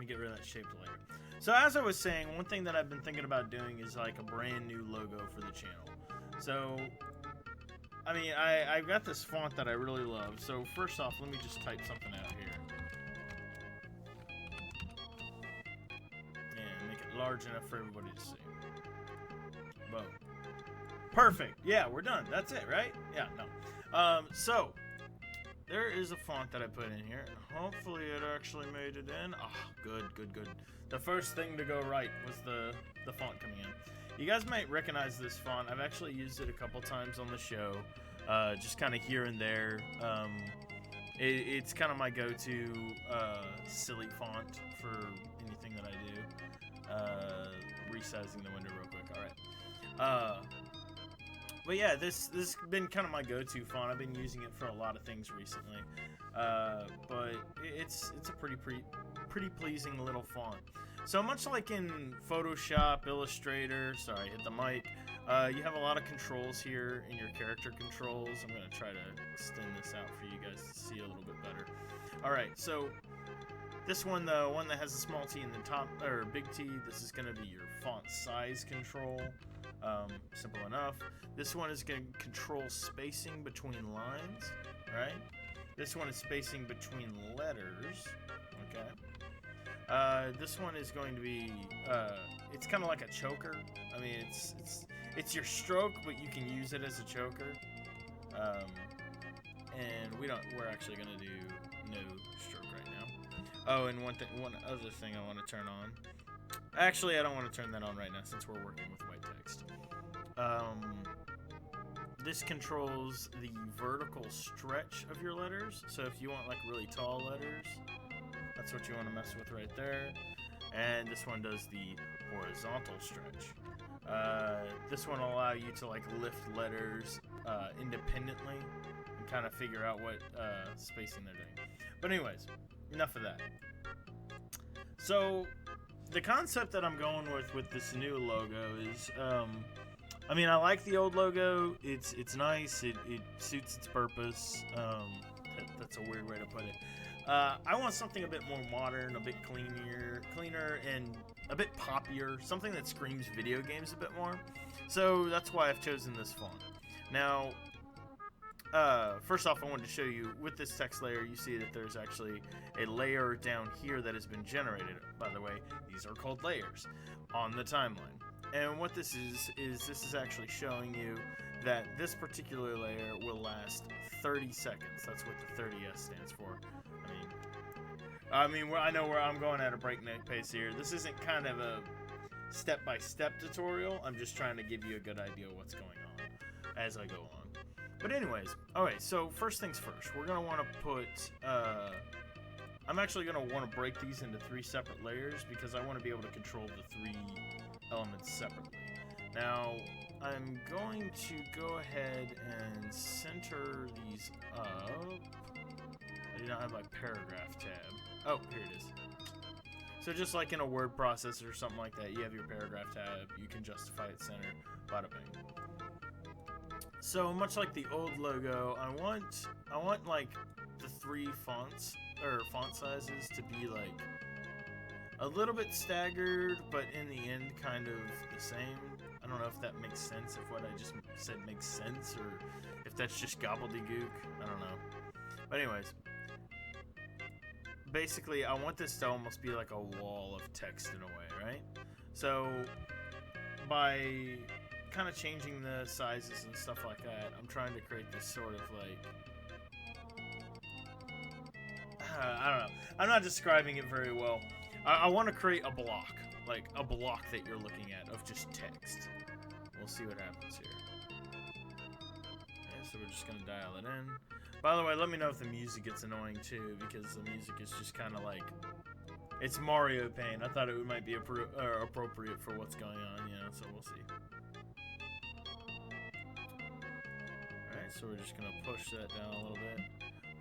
get rid of that shaped layer. So as I was saying, one thing that I've been thinking about doing is like a brand new logo for the channel. So, I mean, I've got this font that I really love. So first off, let me just type something out here. And make it large enough for everybody to see. Boom. Perfect. Yeah, we're done. That's it, right? Yeah, no. So, there is a font that I put in here. Hopefully it actually made it in. Oh, good, good, good. The first thing to go right was the font coming in. You guys might recognize this font. I've actually used it a couple times on the show, just kind of here and there. It's kind of my go-to silly font for anything that I do. Resizing the window real quick. All right. But yeah, this has been kind of my go-to font. I've been using it for a lot of things recently. But it's a pretty pleasing little font. So much like in Photoshop, Illustrator, sorry, hit the mic, you have a lot of controls here in your character controls. I'm going to try to extend this out for you guys to see a little bit better. Alright, so this one, the one that has a small t in the top, or big T, this is going to be your font size control. Simple enough. This one is going to control spacing between lines, right? This one is spacing between letters, okay? This one is going to be, it's kind of like a choker. I mean, it's your stroke, but you can use it as a choker. And we're actually going to do no stroke right now. Oh, and one other thing I want to turn on. Actually, I don't want to turn that on right now since we're working with white text. This controls the vertical stretch of your letters. So if you want like really tall letters, that's what you want to mess with right there. And this one does the horizontal stretch. This one will allow you to like lift letters independently and kind of figure out what spacing they're doing. But anyways, enough of that. So the concept that I'm going with this new logo is, I mean, I like the old logo. It's nice. It suits its purpose. That's a weird way to put it. I want something a bit more modern, a bit cleaner, and a bit poppier. Something that screams video games a bit more. So that's why I've chosen this font. Now, first off, I wanted to show you with this text layer, you see that there's actually a layer down here that has been generated. By the way, these are called layers on the timeline. And what this is this is actually showing you that this particular layer will last 30 seconds. That's what the 30S stands for. I mean, I know where I'm going at a breakneck pace here. This isn't kind of a step-by-step tutorial. I'm just trying to give you a good idea of what's going on as I go on. But anyways, alright, so first things first. We're going to want to put, I'm actually going to want to break these into 3 separate layers because I want to be able to control the 3 elements separately. Now, I'm going to go ahead and center these up. I do not have my paragraph tab. Oh, here it is. So just like in a word processor or something like that, you have your paragraph tab, you can justify it center, bada bing. So much like the old logo, I want like the 3 fonts or font sizes to be like a little bit staggered, but in the end kind of the same. I don't know if that makes sense, if what I just said makes sense, or if that's just gobbledygook. I don't know. But anyways, basically I want this to almost be like a wall of text in a way, right? So by kind of changing the sizes and stuff like that, I'm trying to create this sort of like, I don't know. I'm not describing it very well. I want to create a block, like a block that you're looking at of just text. We'll see what happens here. Okay, so we're just going to dial it in. By the way, let me know if the music gets annoying too, because the music is just kind of like, it's Mario Paint. I thought it might be appropriate for what's going on, you know, so we'll see. Alright, so we're just going to push that down a little bit.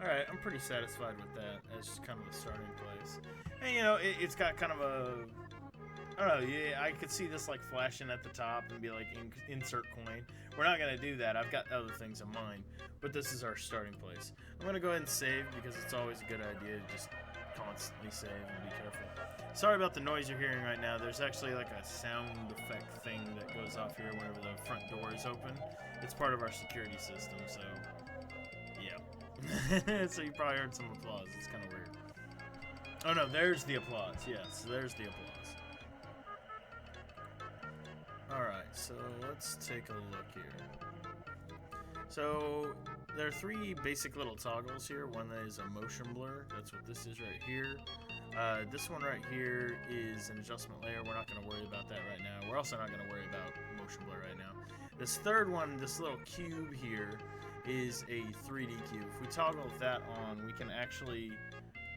Alright, I'm pretty satisfied with that as kind of the starting place. And, you know, it's got kind of a, I don't know, yeah, I could see this, like, flashing at the top and be like, insert coin. We're not going to do that. I've got other things in mind. But this is our starting place. I'm going to go ahead and save because it's always a good idea to just constantly save and be careful. Sorry about the noise you're hearing right now. There's actually like a sound effect thing that goes off here whenever the front door is open. It's part of our security system, so yeah. So you probably heard some applause. It's kind of weird. Oh no, there's the applause. Yes, there's the applause. Alright, so let's take a look here. So there are three basic little toggles here. One is a motion blur. That's what this is right here. This one right here is an adjustment layer. We're not going to worry about that right now. We're also not going to worry about motion blur right now. This third one, this little cube here, is a 3D cube. If we toggle that on, we can actually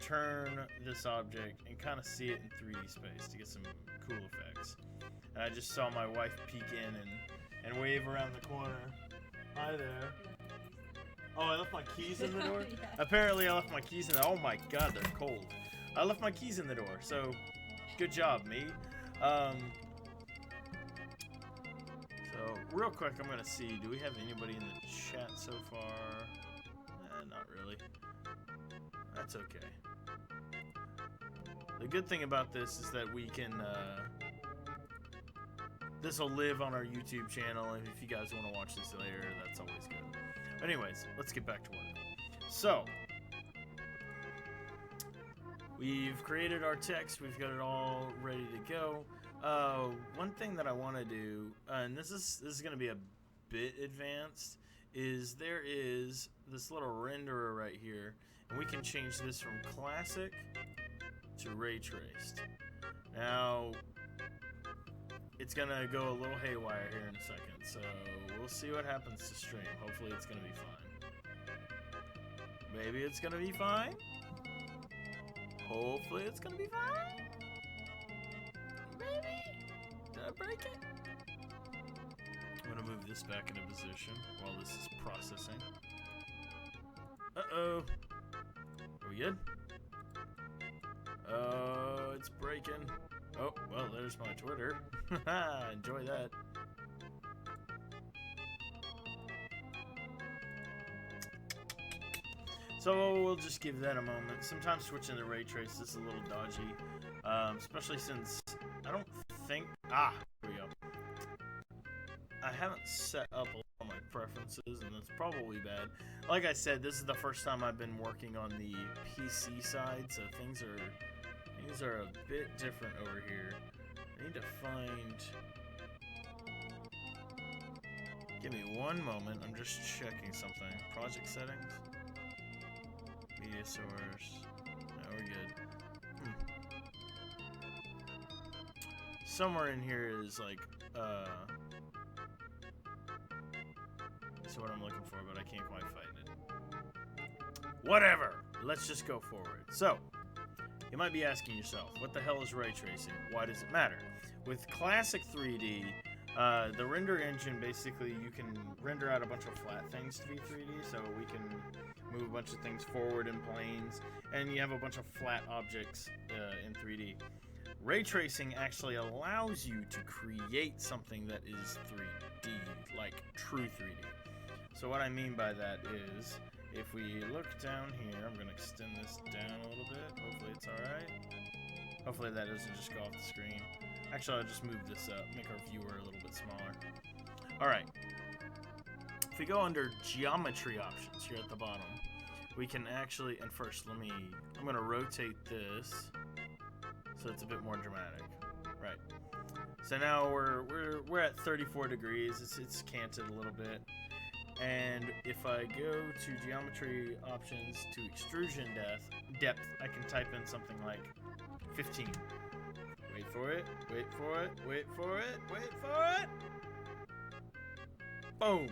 turn this object and kind of see it in 3D space to get some cool effects. And I just saw my wife peek in and wave around the corner. Hi there. Oh, I left my keys in the door? Yeah. Apparently I left my keys in the door. Oh my god, they're cold. I left my keys in the door, so good job, me. So, real quick, I'm gonna see, do we have anybody in the chat so far? Not really. That's okay. The good thing about this is that we can, this will live on our YouTube channel, and if you guys want to watch this later, that's always good. Anyways, let's get back to work. So, we've created our text, we've got it all ready to go. One thing that I want to do, and this is going to be a bit advanced, is there is this little renderer right here, and we can change this from classic to ray traced. Now, it's going to go a little haywire here in a second, so we'll see what happens to stream. Hopefully it's going to be fine. Maybe it's going to be fine. Hopefully it's going to be fine. Maybe. Did I break it? I'm going to move this back into position while this is processing. Uh-oh. Are we good? Oh, it's breaking. Oh, well, there's my Twitter. Enjoy that. So we'll just give that a moment. Sometimes switching the ray trace is a little dodgy, especially since I don't think... Ah, here we go. I haven't set up a lot of my preferences, and that's probably bad. Like I said, this is the first time I've been working on the PC side, so things are a bit different over here. I need to find... Give me one moment, I'm just checking something. Project settings? Media source. No, we're good. Somewhere in here is like, that's what I'm looking for, but I can't quite find it. Whatever! Let's just go forward. So, you might be asking yourself, what the hell is ray tracing? Why does it matter? With classic 3D, the render engine, basically, you can render out a bunch of flat things to be 3D, so we can move a bunch of things forward in planes, and you have a bunch of flat objects in 3D. Ray tracing actually allows you to create something that is 3D, like true 3D. So what I mean by that is, if we look down here, I'm going to extend this down a little bit. Hopefully it's alright. Hopefully that doesn't just go off the screen. Actually, I'll just move this up, make our viewer a little bit smaller. Alright. If we go under geometry options here at the bottom, we can actually, and first I'm going to rotate this so it's a bit more dramatic. Right. So now we're at 34 degrees. It's canted a little bit. And if I go to geometry options to extrusion depth, I can type in something like 15. Wait for it, wait for it, wait for it, wait for it. Boom.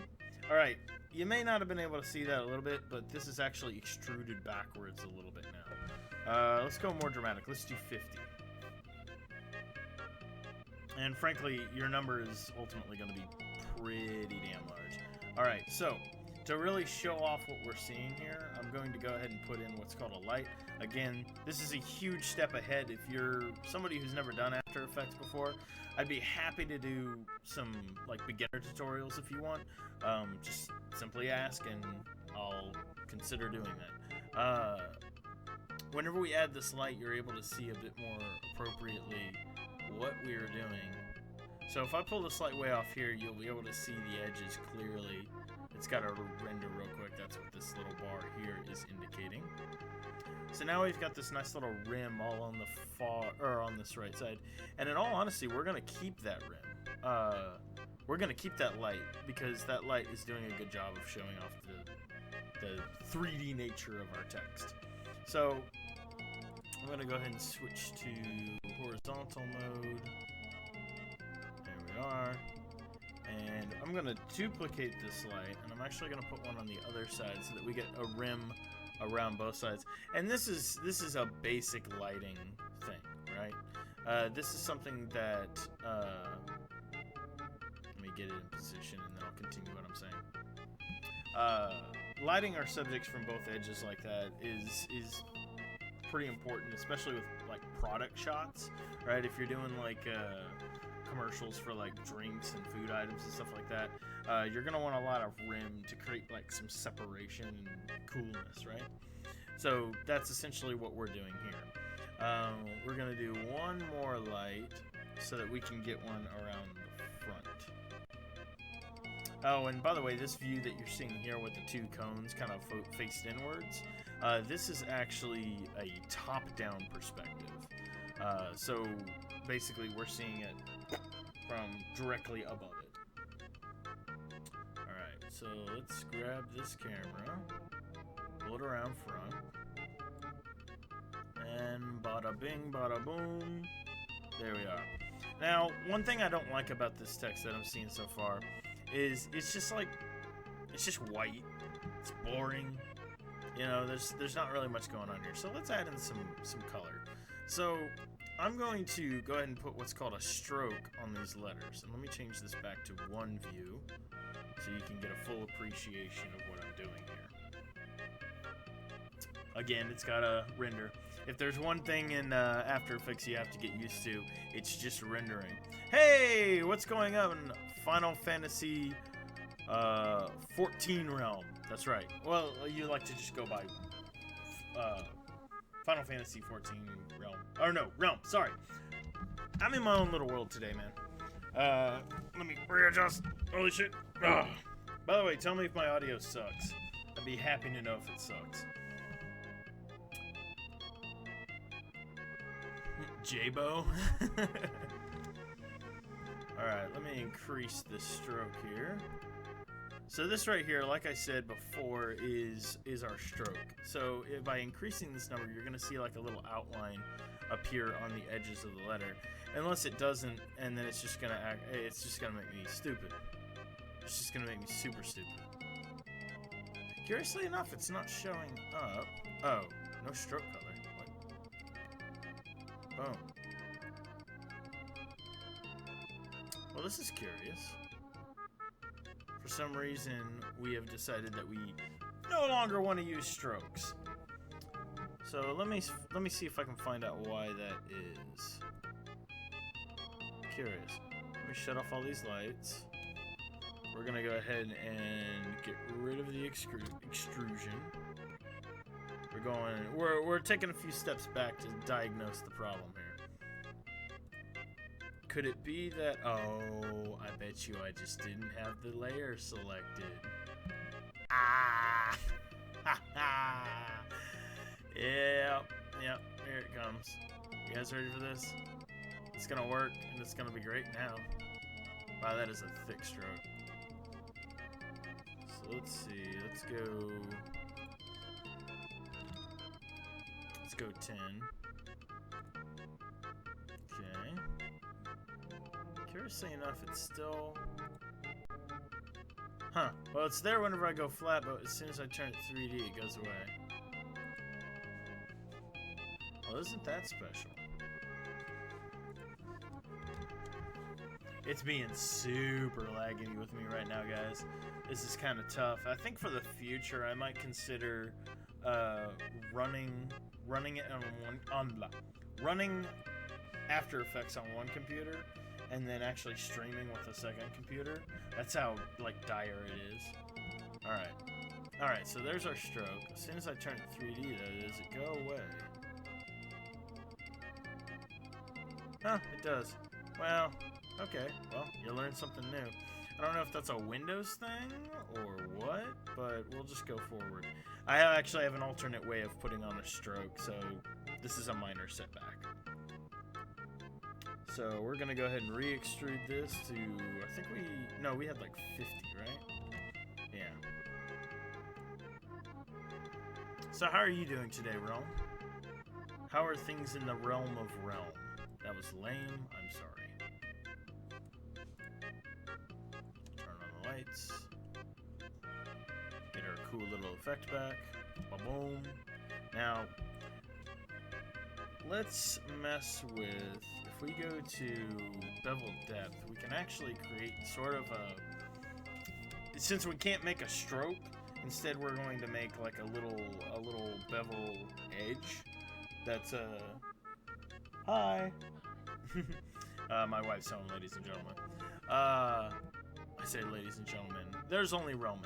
All right. You may not have been able to see that a little bit, but this is actually extruded backwards a little bit now. Let's go more dramatic. Let's do 50. And frankly, your number is ultimately going to be pretty damn large. Alright, so, to really show off what we're seeing here, I'm going to go ahead and put in what's called a light. Again, this is a huge step ahead. If you're somebody who's never done After Effects before, I'd be happy to do some, like, beginner tutorials if you want. Just simply ask and I'll consider doing that. whenever we add this light, you're able to see a bit more appropriately what we are doing. So if I pull this light way off here, you'll be able to see the edges clearly. It's got to render real quick. That's what this little bar here is indicating. So now we've got this nice little rim all on the on this right side. And in all honesty, we're gonna keep that rim. We're gonna keep that light because that light is doing a good job of showing off the 3D nature of our text. So I'm gonna go ahead and switch to horizontal mode. There we are. And I'm gonna duplicate this light, and I'm actually gonna put one on the other side so that we get a rim around both sides. And this is a basic lighting thing, right? This is something that let me get it in position, and then I'll continue what I'm saying. Lighting our subjects from both edges like that is pretty important, especially with like product shots, right? If you're doing like commercials for like drinks and food items and stuff like that, you're gonna want a lot of rim to create like some separation and coolness, right? So that's essentially what we're doing here. We're gonna do one more light so that we can get one around the front. Oh, and by the way, this view that you're seeing here with the two cones kind of faced inwards, this is actually a top-down perspective. So basically we're seeing it from directly above it. Alright, so let's grab this camera, pull it around front, and bada bing, bada boom, there we are. Now, one thing I don't like about this text that I'm seeing so far is it's just white, it's boring, you know, there's not really much going on here. So let's add in some color. So I'm going to go ahead and put what's called a stroke on these letters. And let me change this back to one view so you can get a full appreciation of what I'm doing here. Again, it's got a render. If there's one thing in After Effects you have to get used to, it's just rendering. Hey, what's going on? Final Fantasy 14 realm. That's right. Well, you like to just go by Final Fantasy 14 realm. Or no, realm, sorry. I'm in my own little world today, man. Let me readjust. Holy shit. Ugh. By the way, tell me if my audio sucks. I'd be happy to know if it sucks. J-Bo. Alright, let me increase the stroke here. So this right here, like I said before, is our stroke. So by increasing this number, you're going to see like a little outline appear on the edges of the letter. Unless it doesn't, and then it's just going to act, it's just going to make me stupid. It's just going to make me super stupid. Curiously enough, it's not showing up. Oh, no stroke color. What? Boom. Well, this is curious. For some reason, we have decided that we no longer want to use strokes. So let me see if I can find out why that is. Curious. Let me shut off all these lights. We're gonna go ahead and get rid of the extrusion. We're taking a few steps back to diagnose the problem here. Could it be that, oh, I bet you I just didn't have the layer selected. Ah! Ha ha! Yep, here it comes. You guys ready for this? It's gonna work, and it's gonna be great now. Wow, that is a thick stroke. So let's see, let's go 10. Okay. Curiously enough, it's still... Huh. Well, it's there whenever I go flat, but as soon as I turn it 3D, it goes away. Well, isn't that special? It's being super laggy with me right now, guys. This is kind of tough. I think for the future, I might consider running it running After Effects on one computer, and then actually streaming with a second computer. That's how like dire it is. All right, so there's our stroke. As soon as I turn it 3D, though, does it go away? Huh, it does. Well, okay. Well, you learned something new. I don't know if that's a Windows thing or what, but we'll just go forward. I actually have an alternate way of putting on a stroke, so this is a minor setback. So we're gonna go ahead and re-extrude this to, I think we had like 50, right? Yeah. So how are you doing today, Realm? How are things in the realm of Realm? That was lame, I'm sorry. Turn on the lights. Get our cool little effect back. Ba-boom. Now, let's mess with, if we go to bevel depth, we can actually create sort of a, since we can't make a stroke, instead we're going to make like a little bevel edge that's hi. My wife's home, ladies and gentlemen. I say ladies and gentlemen, there's only Realm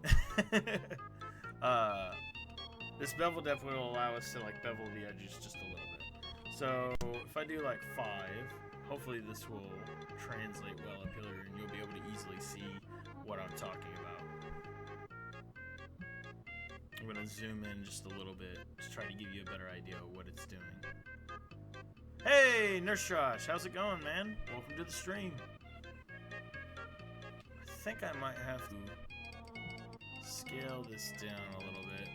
in here. This bevel depth will allow us to like bevel the edges just a little bit. So if I do like 5, hopefully this will translate well up here and you'll be able to easily see what I'm talking about. I'm going to zoom in just a little bit to try to give you a better idea of what it's doing. Hey, Nurse Josh, how's it going, man? Welcome to the stream. I think I might have to scale this down a little bit.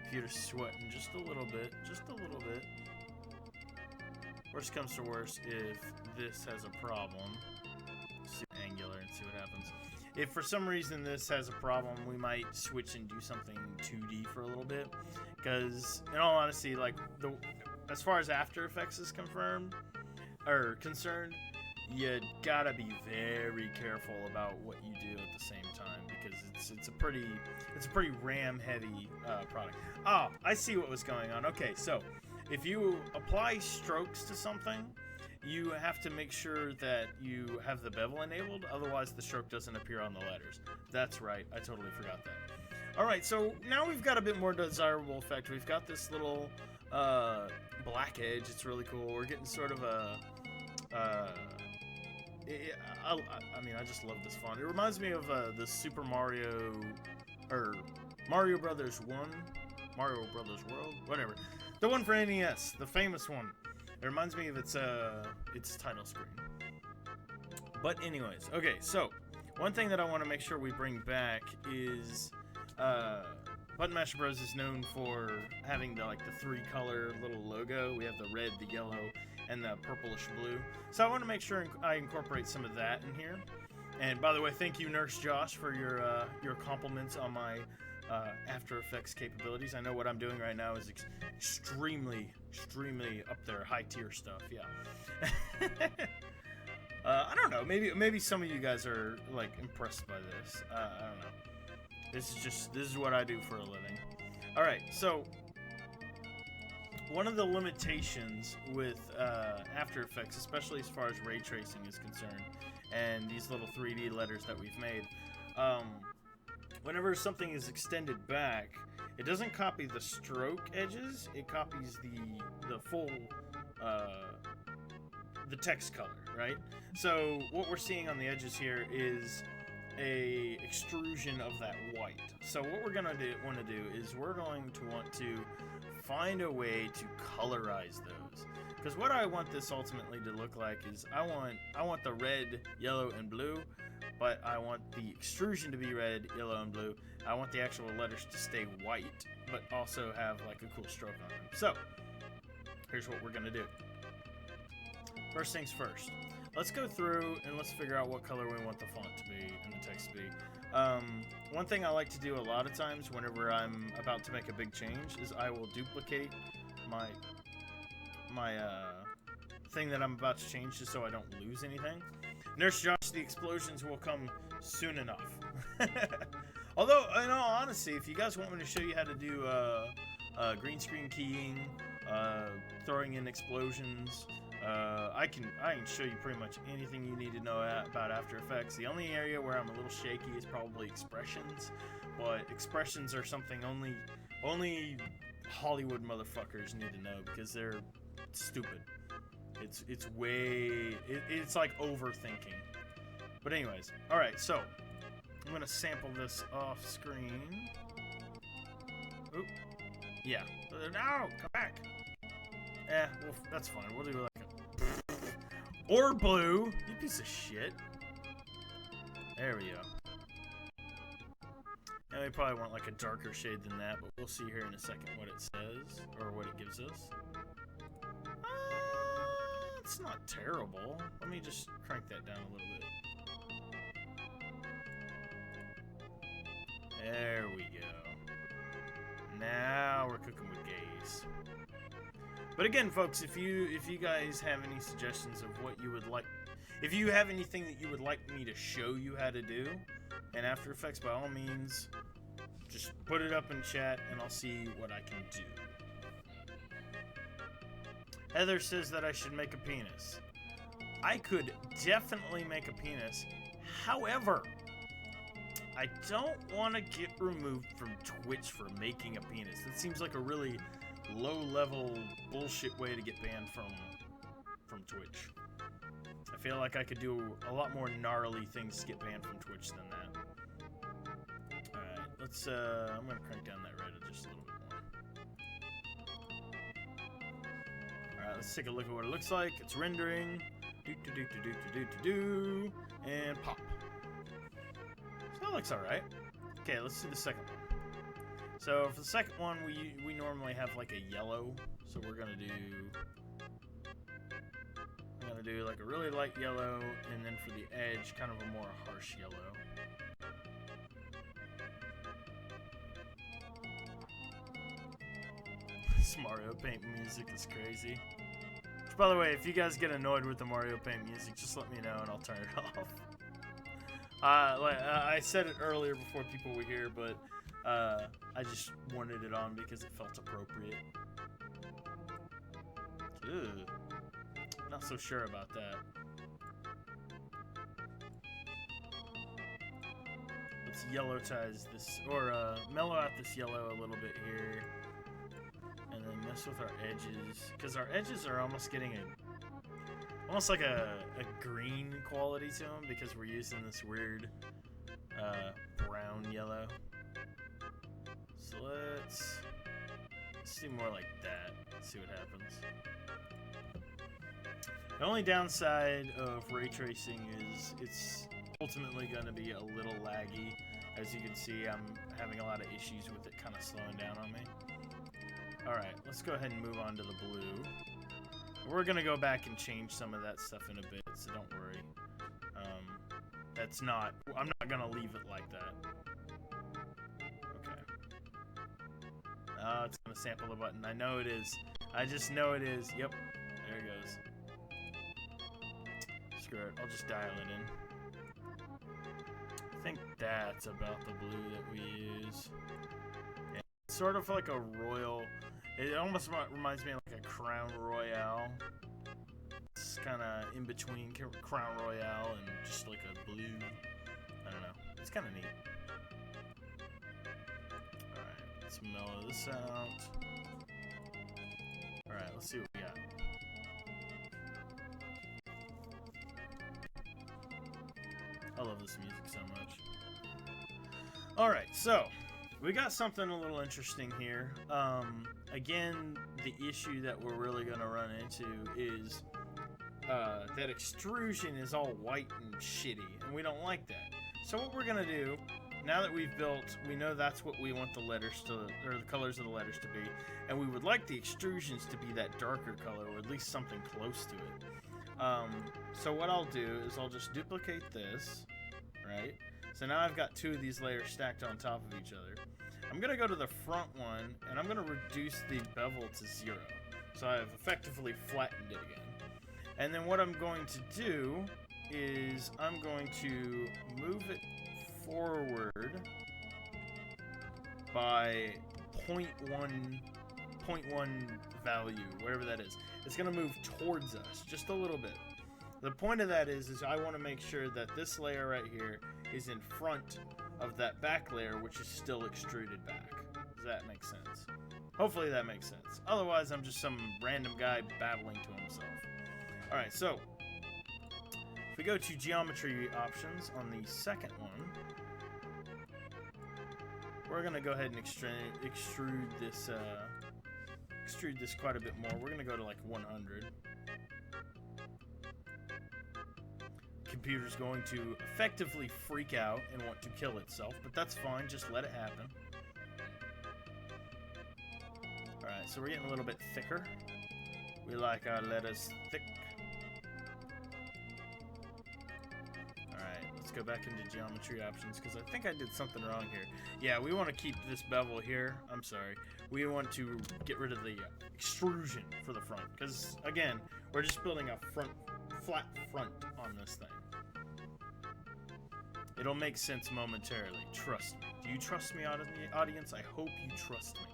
Computer's sweating just a little bit, Worst comes to worst, if this has a problem, see angular and see what happens. If for some reason this has a problem, we might switch and do something 2D for a little bit. Because, in all honesty, like, as far as After Effects is concerned, you gotta be very careful about what you do at the same time, because it's a pretty RAM heavy product. Oh, I see what was going on. Okay, so if you apply strokes to something, you have to make sure that you have the bevel enabled, otherwise the stroke doesn't appear on the letters. That's right, I totally forgot that. Alright, so now we've got a bit more desirable effect. We've got this little black edge, it's really cool. We're getting sort of a... I mean, I just love this font. It reminds me of the Super Mario... or Mario Brothers 1, Mario Brothers World, whatever. The one for NES, the famous one. It reminds me of its title screen. But anyways, okay, so one thing that I want to make sure we bring back is Button Masher Bros is known for having the 3-color little logo. We have the red, the yellow, and the purplish blue. So I want to make sure I incorporate some of that in here. And by the way, thank you, Nurse Josh, for your compliments on my After Effects capabilities. I know what I'm doing right now is extremely up there, high tier stuff. Yeah. I don't know. Maybe some of you guys are impressed by this. I don't know. This is what I do for a living. All right. So one of the limitations with After Effects, especially as far as ray tracing is concerned, and these little 3D letters that we've made, whenever something is extended back, it doesn't copy the stroke edges, it copies the full, the text color, right? So what we're seeing on the edges here is a extrusion of that white. So what we're gonna want to do is we're going to want to find a way to colorize those. Because what I want this ultimately to look like is I want the red, yellow, and blue, but I want the extrusion to be red, yellow, and blue. I want the actual letters to stay white, but also have a cool stroke on them. So, here's what we're gonna do. First things first. Let's go through and let's figure out what color we want the font to be and the text to be. One thing I like to do a lot of times whenever I'm about to make a big change is I will duplicate my thing that I'm about to change just so I don't lose anything. Nurse Josh, the explosions will come soon enough. Although, in all honesty, if you guys want me to show you how to do green screen keying, throwing in explosions, I can show you pretty much anything you need to know about After Effects. The only area where I'm a little shaky is probably expressions, but expressions are something only Hollywood motherfuckers need to know because they're stupid. It's way it's like overthinking. But anyways, all right. So I'm gonna sample this off screen. Oop. Yeah. No, come back. Well, that's fine. We'll do like a or blue. You piece of shit. There we go. And we probably want like a darker shade than that, but we'll see here in a second what it says or what it gives us. It's not terrible. Let me just crank that down a little bit. There we go. Now we're cooking with gaze. But again, folks, if you guys have any suggestions of what you would like, if you have anything that you would like me to show you how to do in After Effects, by all means, just put it up in chat and I'll see what I can do. Heather says that I should make a penis. I could definitely make a penis. However, I don't want to get removed from Twitch for making a penis. That seems like a really low-level bullshit way to get banned from Twitch. I feel like I could do a lot more gnarly things to get banned from Twitch than that. Alright, let's, I'm gonna crank down that Reddit just a little bit more. Alright, let's take a look at what it looks like. It's rendering. And pop. So that looks alright. Okay, let's do the second one. So for the second one, we normally have like a yellow. So we're gonna do like a really light yellow, and then for the edge, kind of a more harsh yellow. This Mario Paint music is crazy. Which, by the way, if you guys get annoyed with the Mario Paint music, just let me know and I'll turn it off. I said it earlier before people were here, but I just wanted it on because it felt appropriate. Ugh. Not so sure about that. Let's yellow-tize this, or mellow out this yellow a little bit here. And then mess with our edges, because our edges are almost getting almost like a green quality to them, because we're using this weird brown yellow. So let's do more like that. See what happens. The only downside of ray tracing is it's ultimately going to be a little laggy. As you can see, I'm having a lot of issues with it kind of slowing down on me. Alright, let's go ahead and move on to the blue. We're going to go back and change some of that stuff in a bit, so don't worry. I'm not going to leave it like that. Okay. It's going to sample the button. I know it is. I just know it is. Yep. There it goes. Screw it. I'll just dial it in. I think that's about the blue that we use. And it's sort of like a royal... It almost reminds me of like a Crown Royale. It's kind of in between Crown Royale and just like a blue. I don't know. It's kind of neat. Alright, let's mellow this out. Alright, let's see what we got. I love this music so much. Alright, so we got something a little interesting here. Again, the issue that we're really going to run into is that extrusion is all white and shitty, and we don't like that. So what we're going to do, now that we've built, we know that's what we want the letters to, or the colors of the letters to be, and we would like the extrusions to be that darker color, or at least something close to it. So what I'll do is I'll just duplicate this, right? So now I've got two of these layers stacked on top of each other. I'm going to go to the front one, and I'm going to reduce the bevel to 0. So I've effectively flattened it again. And then what I'm going to do is I'm going to move it forward by 0.1 value, whatever that is. It's going to move towards us just a little bit. The point of that is I want to make sure that this layer right here is in front of that back layer, which is still extruded back. Does that make sense? Hopefully that makes sense. Otherwise, I'm just some random guy babbling to himself. Alright, so if we go to geometry options on the second one, we're going to go ahead and extrude this quite a bit more. We're going to go to like 100. Computer's going to effectively freak out and want to kill itself, but that's fine, just let it happen. Alright, so we're getting a little bit thicker. We like our letters thick. Alright, let's go back into geometry options, because I think I did something wrong here. Yeah, we want to keep this bevel here. I'm sorry. We want to get rid of the extrusion for the front, because, again, we're just building a flat front on this thing. It'll make sense momentarily. Trust me. Do you trust me, audience? I hope you trust me,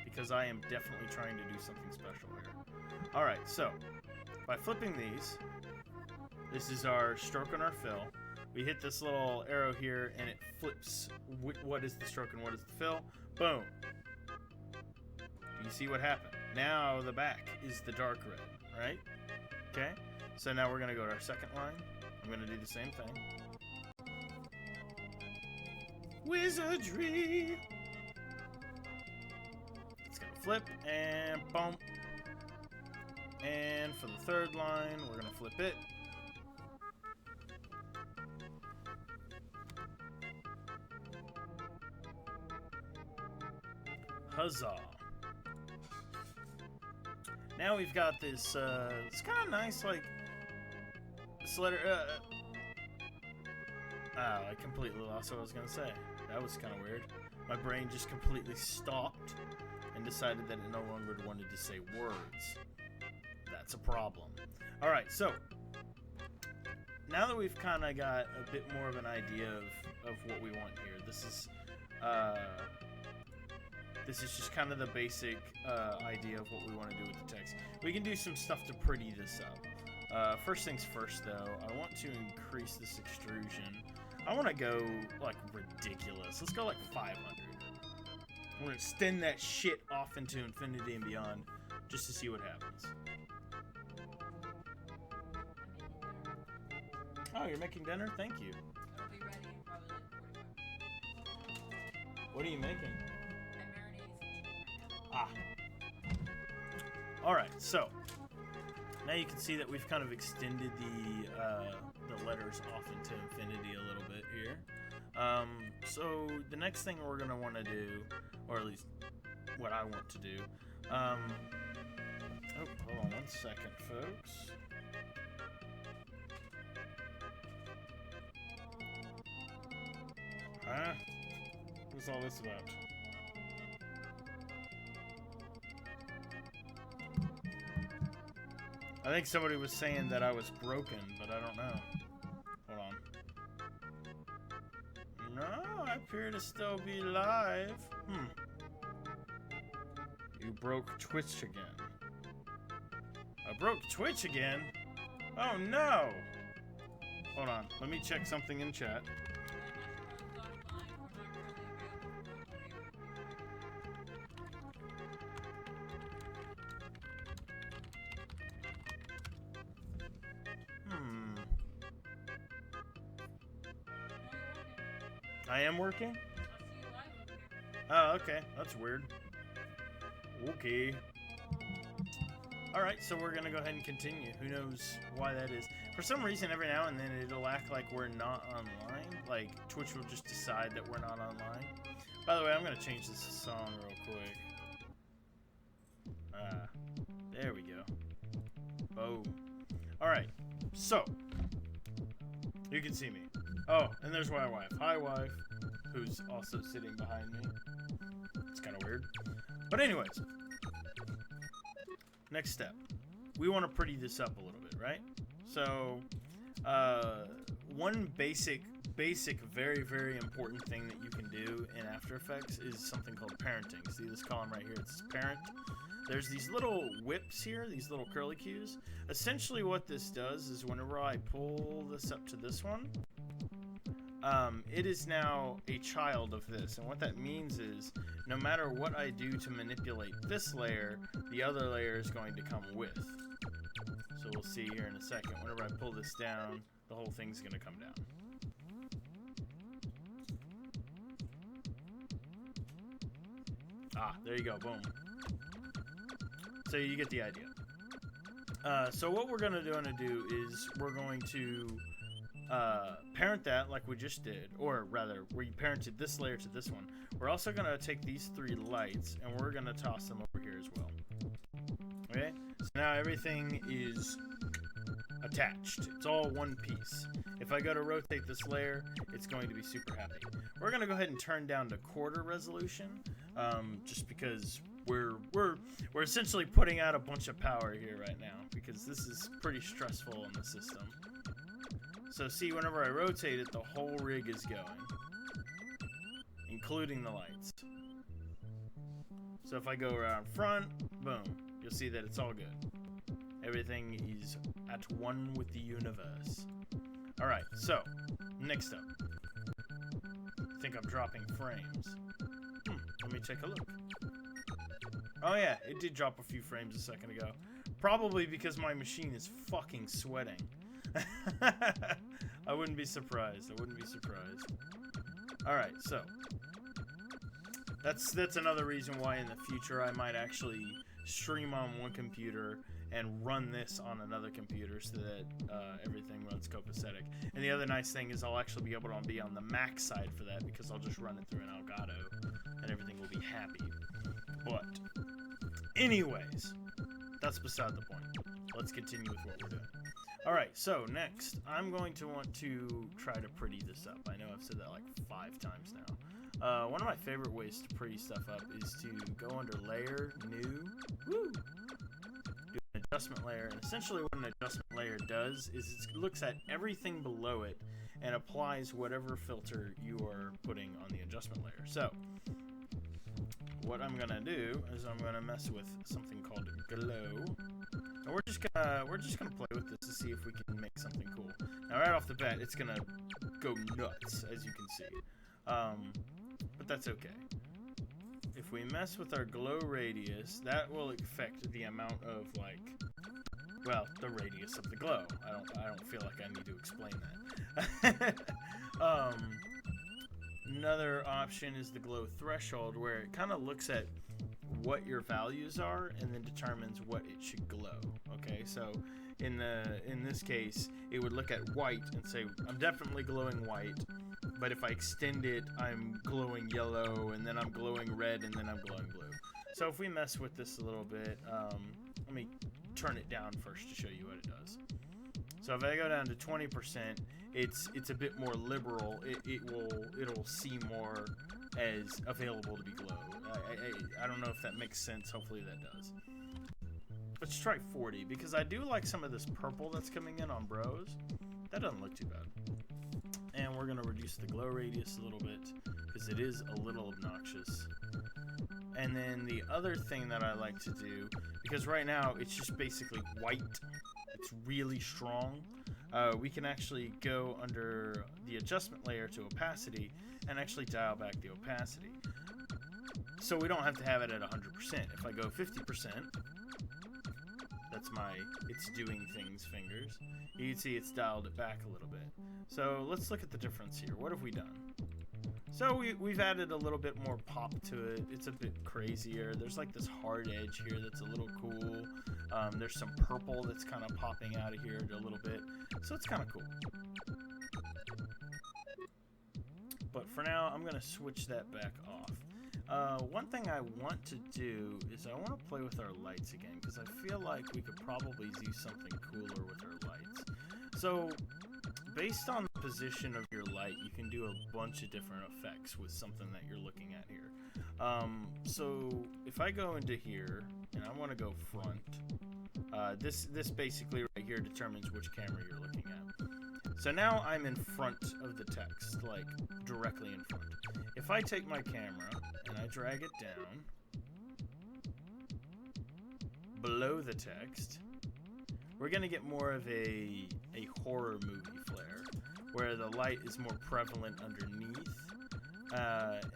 because I am definitely trying to do something special here. Alright, so, by flipping these, this is our stroke and our fill. We hit this little arrow here, and it flips what is the stroke and what is the fill. Boom. Do you see what happened? Now the back is the dark red, right? Okay, so now we're going to go to our second line. I'm going to do the same thing. Wizardry! It's going to flip, and boom. And for the third line, we're going to flip it. Huzzah. Now we've got this, it's kind of nice, like, this letter, I completely lost what I was going to say. That was kind of weird. My brain just completely stopped and decided that it no longer wanted to say words. That's a problem. Alright, so, now that we've kind of got a bit more of an idea of what we want here, this is just kind of the basic idea of what we want to do with the text. We can do some stuff to pretty this up. First things first, though, I want to increase this extrusion. I want to go, like, ridiculous. Let's go, like, 500. I'm going to extend that shit off into infinity and beyond just to see what happens. Oh, you're making dinner? Thank you. It'll be ready in probably like 45 minutes. What are you making? I'm marinating some chicken. Ah. Alright, so now you can see that we've kind of extended the letters off into infinity a little bit here. So the next thing we're going to want to do, or at least what I want to do, oh, hold on 1 second, folks. Huh? What's all this about? I think somebody was saying that I was broken, but I don't know. Hold on. No, I appear to still be live. You broke Twitch again. I broke Twitch again? Oh no! Hold on, let me check something in chat. I am working? Oh, okay. That's weird. Okay. Alright, so we're going to go ahead and continue. Who knows why that is. For some reason, every now and then, it'll act like we're not online. Like, Twitch will just decide that we're not online. By the way, I'm going to change this song real quick. There we go. Boom. Alright, so. You can see me. Oh, and there's my wife. Hi, wife. Who's also sitting behind me. It's kind of weird. But anyways. Next step. We want to pretty this up a little bit, right? So, one basic, very, very important thing that you can do in After Effects is something called parenting. See this column right here? It's parent. There's these little whips here, these little curly cues. Essentially what this does is whenever I pull this up to this one, it is now a child of this. And what that means is no matter what I do to manipulate this layer, the other layer is going to come with. So we'll see here in a second. Whenever I pull this down, the whole thing's going to come down. Ah, there you go. Boom. So you get the idea. So what we're going to do is we're going to parent that like we just did, or rather, we parented this layer to this one. We're also going to take these 3 lights and we're going to toss them over here as well. Okay? So now everything is attached. It's all one piece. If I go to rotate this layer, it's going to be super happy. We're going to go ahead and turn down to quarter resolution, just because we're essentially putting out a bunch of power here right now, because this is pretty stressful in the system. So see, whenever I rotate it, the whole rig is going, including the lights. So if I go around front, boom, you'll see that it's all good. Everything is at one with the universe. Alright, so, next up. I think I'm dropping frames. Let me take a look. Oh yeah, it did drop a few frames a second ago. Probably because my machine is fucking sweating. I wouldn't be surprised. Alright, so. That's another reason why in the future I might actually stream on one computer and run this on another computer so that everything runs copacetic. And the other nice thing is I'll actually be able to be on the Mac side for that, because I'll just run it through an Elgato and everything will be happy. But anyways, that's beside the point. Let's continue with what we're doing. Alright, so next, I'm going to want to try to pretty this up. I know I've said that like 5 times now. One of my favorite ways to pretty stuff up is to go under Layer, New, do an adjustment layer. And essentially what an adjustment layer does is it looks at everything below it and applies whatever filter you are putting on the adjustment layer. So, what I'm gonna do is I'm gonna mess with something called Glow. And we're just gonna play with this to see if we can make something cool. Now right off the bat, it's gonna go nuts, as you can see. But that's okay. If we mess with our glow radius, that will affect the amount of, like, well, the radius of the glow. I don't feel like I need to explain that. Another option is the glow threshold, where it kind of looks at what your values are and then determines what it should glow. Okay, so in this case, it would look at white and say, I'm definitely glowing white, but if I extend it, I'm glowing yellow, and then I'm glowing red, and then I'm glowing blue. So if we mess with this a little bit, let me turn it down first to show you what it does. So if I go down to 20%, it's a bit more liberal. It'll see more as available to be glowed. I don't know if that makes sense. Hopefully that does. Let's try 40, because I do like some of this purple that's coming in on Bros. That doesn't look too bad. And we're gonna reduce the glow radius a little bit, because it is a little obnoxious. And then the other thing that I like to do, because right now it's just basically white, it's really strong, we can actually go under the adjustment layer to opacity and actually dial back the opacity. So we don't have to have it at 100%. If I go 50%, that's my it's doing things fingers, you can see it's dialed it back a little bit. So let's look at the difference here. What have we done? So we've added a little bit more pop to it. It's a bit crazier. There's like this hard edge here that's a little cool. There's some purple that's kind of popping out of here a little bit. So it's kind of cool. But for now, I'm going to switch that back off. One thing I want to do is I want to play with our lights again, because I feel like we could probably do something cooler with our lights. So, based on the position of your light, you can do a bunch of different effects with something that you're looking at here. So, if I go into here, and I want to go front, this basically right here determines which camera you're looking at. So now I'm in front of the text, like directly in front. If I take my camera and I drag it down below the text, we're going to get more of a horror movie flare, where the light is more prevalent underneath.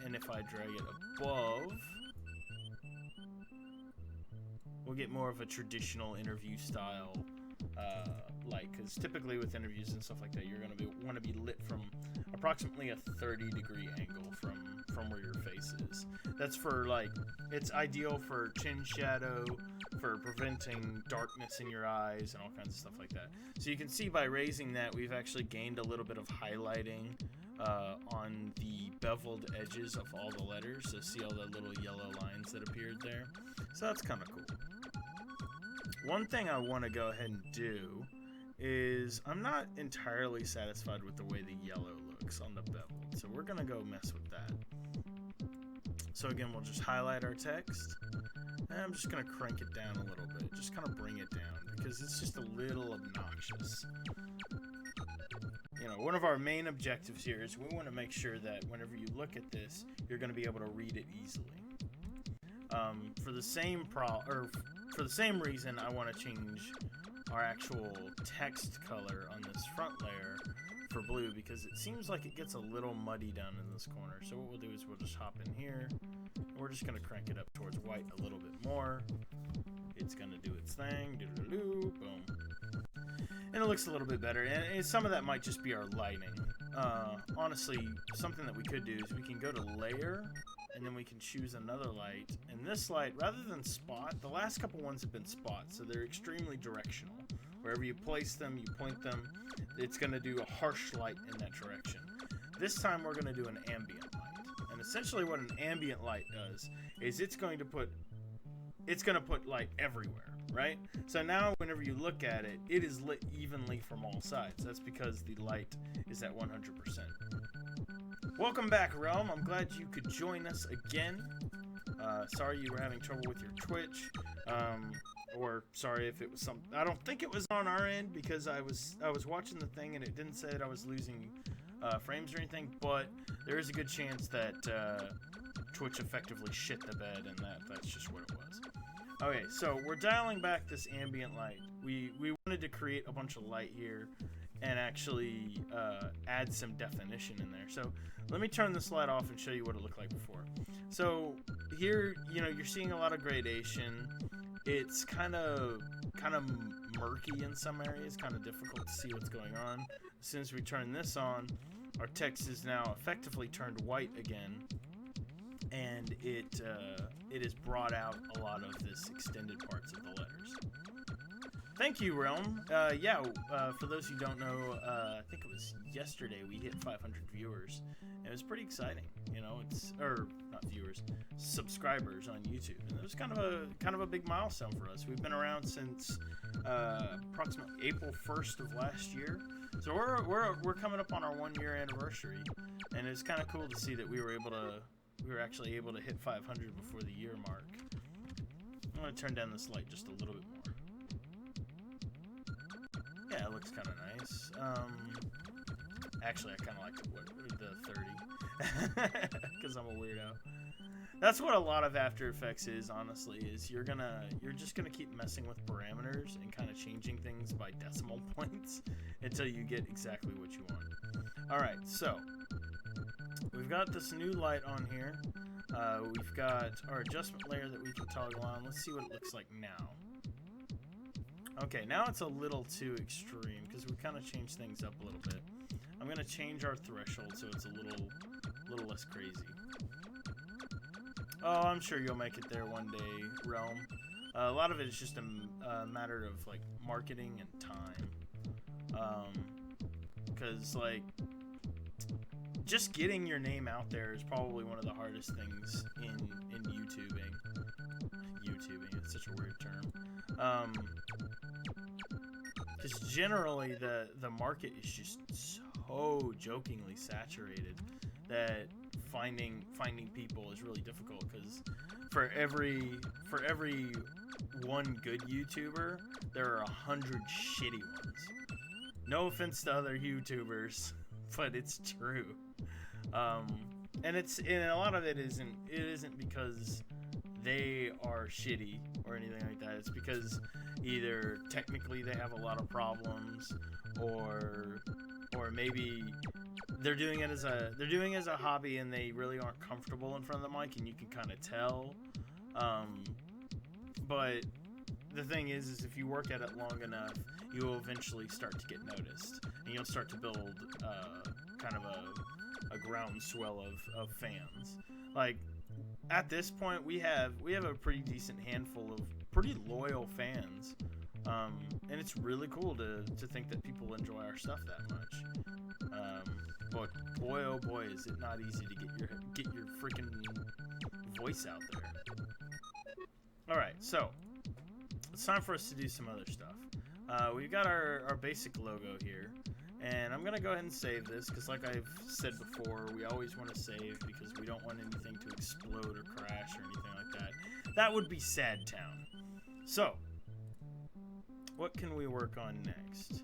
And if I drag it above, we'll get more of a traditional interview style light, because typically with interviews and stuff like that, you're going to want to be lit from approximately a 30-degree angle from where your face is. That's for, like, it's ideal for chin shadow, for preventing darkness in your eyes, and all kinds of stuff like that. So you can see by raising that, we've actually gained a little bit of highlighting on the beveled edges of all the letters. So see all the little yellow lines that appeared there? So that's kind of cool. One thing I want to go ahead and do is, I'm not entirely satisfied with the way the yellow looks on the beveled, so we're going to go mess with that. So again, we'll just highlight our text, and I'm just going to crank it down a little bit, just kind of bring it down, because it's just a little obnoxious. You know, one of our main objectives here is we want to make sure that whenever you look at this, you're going to be able to read it easily. For the same reason, I want to change our actual text color on this front layer for blue, because it seems like it gets a little muddy down in this corner. So what we'll do is we'll just hop in here, and we're just going to crank it up towards white a little bit more. It's going to do its thing, boom. And it looks a little bit better, and some of that might just be our lighting. Honestly, something that we could do is we can go to layer, and then we can choose another light. And this light, rather than spot, the last couple ones have been spots, so they're extremely directional. Wherever you place them, you point them, it's going to do a harsh light in that direction. This time we're going to do an ambient light. And essentially what an ambient light does is it's going to put light everywhere, right? So now whenever you look at it, it is lit evenly from all sides. That's because the light is at 100%. Welcome back, Realm. I'm glad you could join us again. Sorry you were having trouble with your Twitch. Or sorry if it was some. I don't think it was on our end, because I was watching the thing and it didn't say that I was losing frames or anything. But there is a good chance that Twitch effectively shit the bed, and that's just what it was. Okay, so we're dialing back this ambient light. We wanted to create a bunch of light here and actually add some definition in there. So let me turn this light off and show you what it looked like before. So here, you know, you're seeing a lot of gradation. It's kind of murky in some areas, kind of difficult to see what's going on. As soon as we turn this on, our text is now effectively turned white again, and it has brought out a lot of this extended parts of the letters. Thank you, Realm. For those who don't know, I think it was yesterday we hit 500 viewers. It was pretty exciting, you know. Not viewers, subscribers on YouTube, and it was kind of a big milestone for us. We've been around since approximately April 1st of last year, so we're coming up on our 1-year anniversary, and it's kind of cool to see that we were actually able to hit 500 before the year mark. I'm gonna turn down this light just a little bit more. Yeah, it looks kind of nice. Actually, I kind of like the 30, because I'm a weirdo. That's what a lot of After Effects is, honestly, is you're just gonna keep messing with parameters and kind of changing things by decimal points until you get exactly what you want. All right, so we've got this new light on here. We've got our adjustment layer that we can toggle on. Let's see what it looks like now. Okay, now it's a little too extreme because we kind of changed things up a little bit. I'm gonna change our threshold so it's a little less crazy. Oh, I'm sure you'll make it there one day, Realm. A lot of it is just a matter of like marketing and time. Because like just getting your name out there is probably one of the hardest things in YouTubing. YouTubing, it's such a weird term. Because generally the market is just so jokingly saturated that finding people is really difficult, because for every one good YouTuber, there are 100 shitty ones. No offense to other YouTubers, but it's true. And a lot of it isn't because they are shitty or anything like that. It's because either technically they have a lot of problems, or maybe they're doing it as a hobby and they really aren't comfortable in front of the mic, and you can kind of tell. But the thing is if you work at it long enough, you will eventually start to get noticed, and you'll start to build kind of a groundswell of fans. Like at this point, we have a pretty decent handful of pretty loyal fans, and it's really cool to think that people enjoy our stuff that much. But boy, oh boy, is it not easy to get your freaking voice out there. All right, so it's time for us to do some other stuff. We've got our basic logo here, and I'm gonna go ahead and save this because, like I've said before, we always want to save because we don't want anything to explode or crash or anything like that. That would be Sad Town. So, what can we work on next?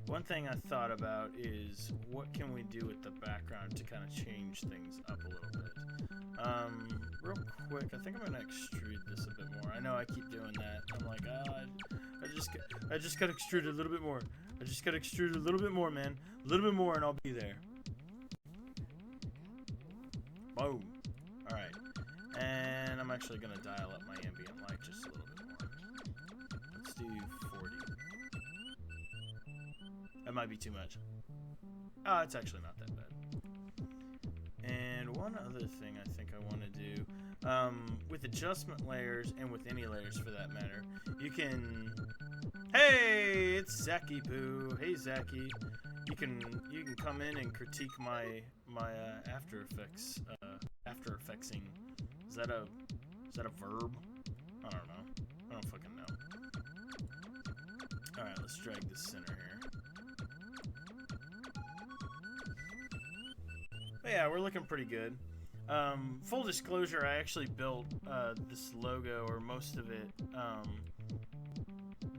One thing I thought about is what can we do with the background to kind of change things up a little bit. Real quick, I think I'm gonna extrude this a bit more. I know I keep doing that. I'm like, I just gotta extrude a little bit more. I just gotta extrude a little bit more, man. A little bit more, and I'll be there. Boom. All right, and I'm actually gonna dial up my ambient light just a little bit more. Let's do 40. That might be too much. Oh, it's actually not that bad. And one other thing I think I want to do, with adjustment layers, and with any layers for that matter, you can... Hey, it's Zacky Poo. Hey, Zacky. You can come in and critique my After Effects, After Effectsing. Is that a verb? I don't know. I don't fucking know. All right, let's drag this center here. But yeah, we're looking pretty good. Full disclosure, I actually built this logo, or most of it,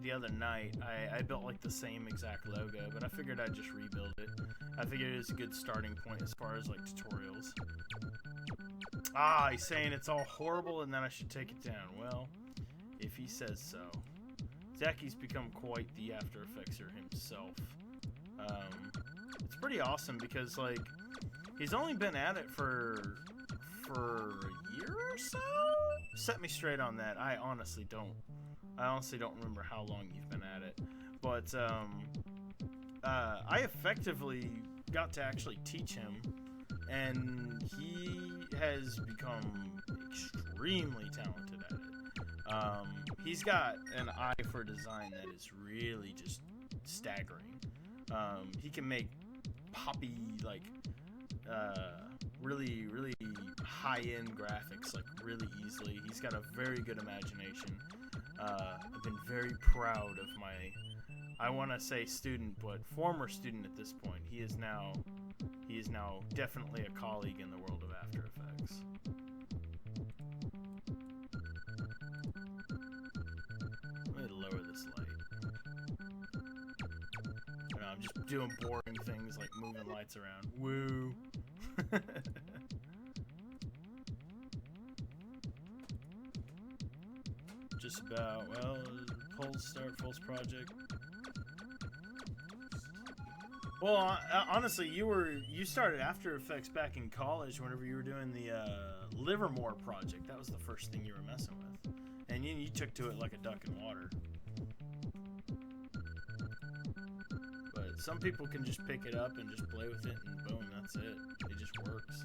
the other night. I built like the same exact logo, but I figured I'd just rebuild it. I figured it was a good starting point as far as like tutorials. Ah, he's saying it's all horrible and then I should take it down. Well, if he says so. Zacky's become quite the After Effectser himself. It's pretty awesome because like he's only been at it for a year or so? Set me straight on that. I honestly don't remember how long you've been at it. But I effectively got to actually teach him, and he has become extremely talented at it. He's got an eye for design that is really just staggering. He can make poppy, like, really, really high-end graphics, like, really easily. He's got a very good imagination. I've been very proud of my, I want to say student, but former student at this point. He is now definitely a colleague in the world of After Effects. Let me lower this light. No, I'm just doing boring things like moving lights around. Woo! Just about, well, Pulse start, Pulse project. Well, honestly, you started After Effects back in college whenever you were doing the Livermore project. That was the first thing you were messing with. And you took to it like a duck in water. But some people can just pick it up and just play with it and boom, that's it. It just works.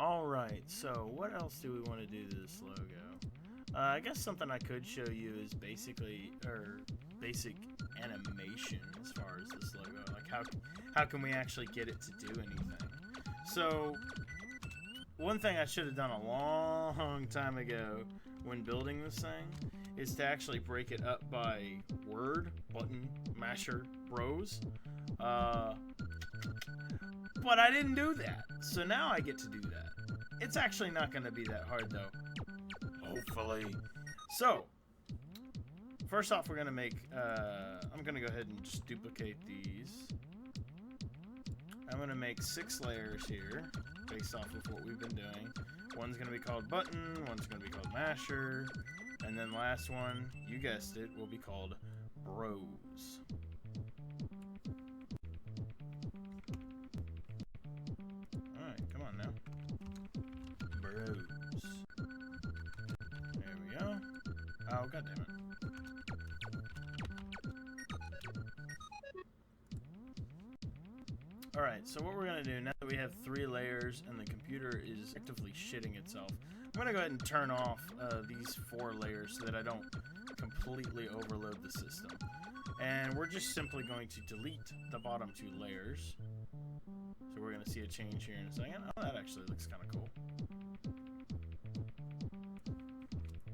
Alright, so what else do we want to do to this logo? I guess something I could show you is basic animation as far as this logo. Like how can we actually get it to do anything? So one thing I should have done a long time ago when building this thing is to actually break it up by word, button, masher, rows. But I didn't do that. So now I get to do that. It's actually not going to be that hard though. Hopefully. So, first off, we're going to make, I'm going to go ahead and just duplicate these. I'm going to make 6 layers here, based off of what we've been doing. One's going to be called button, one's going to be called masher, and then last one, you guessed it, will be called bros. Alright, come on now. Bros. There we go. God damn it. Alright, so what we're going to do, now that we have 3 layers and the computer is actively shitting itself, I'm going to go ahead and turn off these 4 layers so that I don't completely overload the system. And we're just simply going to delete the bottom 2 layers. So we're going to see a change here in a second. Oh, that actually looks kind of cool.